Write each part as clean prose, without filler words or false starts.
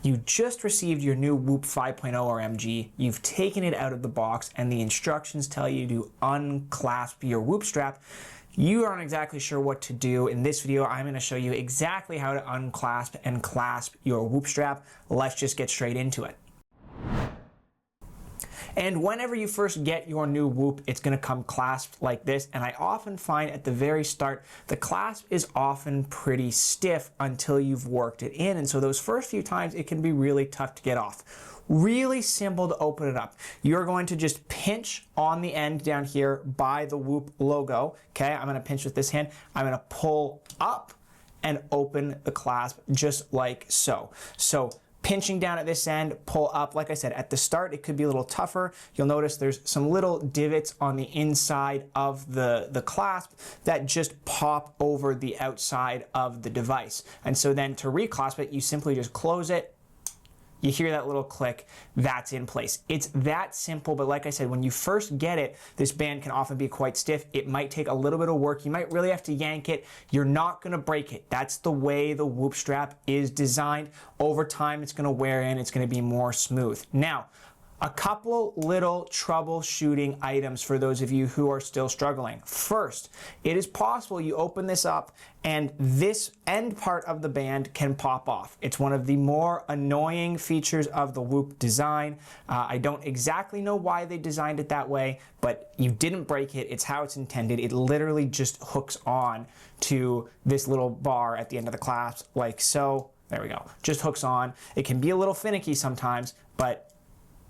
You just received your new Whoop 5.0 or MG, you've taken it out of the box, and the instructions tell you to unclasp your Whoop strap. You aren't exactly sure what to do. In this video, I'm going to show you exactly how to unclasp and clasp your Whoop strap. Let's just get straight into it. And whenever you first get your new Whoop, it's going to come clasped like this. And I often find at the very start, the clasp is often pretty stiff until you've worked it in. And so those first few times, it can be really tough to get off. Really simple to open it up. You're going to just pinch on the end down here by the Whoop logo. Okay, I'm going to pinch with this hand. I'm going to pull up and open the clasp just like so. So pinching down at this end, pull up. Like I said, at the start, it could be a little tougher. You'll notice there's some little divots on the inside of the clasp that just pop over the outside of the device. And so then to reclasp it, you simply just close it. You hear that little click, that's in place. It's that simple, but like I said, when you first get it, this band can often be quite stiff. It might take a little bit of work. You might really have to yank it. You're not gonna break it. That's the way the Whoop strap is designed. Over time, it's gonna wear in, it's gonna be more smooth. Now, a couple little troubleshooting items for those of you who are still struggling. First, it is possible you open this up and this end part of the band can pop off. It's one of the more annoying features of the Whoop design. I don't exactly know why they designed it that way, but you didn't break it. It's how it's intended. It literally just hooks on to this little bar at the end of the clasp, like so. There we go. Just hooks on. It can be a little finicky sometimes, but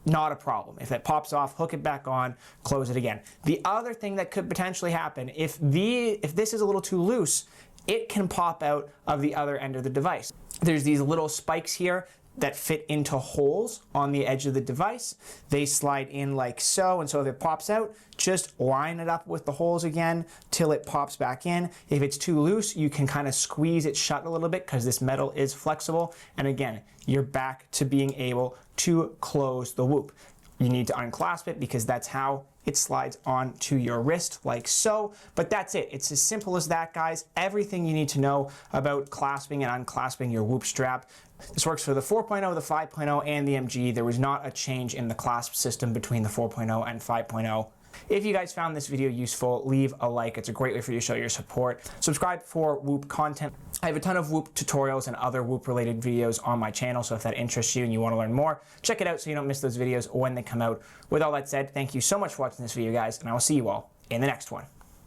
not a problem. If it pops off, hook it back on, close it again. The other thing that could potentially happen, if this is a little too loose, it can pop out of the other end of the device. There's these little spikes here that fit into holes on the edge of the device. They slide in like so, and so if it pops out, just line it up with the holes again till it pops back in. If it's too loose, you can kind of squeeze it shut a little bit because this metal is flexible. And again, you're back to being able to close the Whoop. You need to unclasp it because that's how it slides onto your wrist like so. But that's it. It's as simple as that, guys. Everything you need to know about clasping and unclasping your Whoop strap. This works for the 4.0, the 5.0, and the MG. There was not a change in the clasp system between the 4.0 and 5.0. If you guys found this video useful, leave a like. It's a great way for you to show your support. Subscribe for Whoop content. I have a ton of Whoop tutorials and other Whoop related videos on my channel, so if that interests you and you want to learn more, check it out so you don't miss those videos when they come out. With all that said, thank you so much for watching this video, guys, and I will see you all in the next one.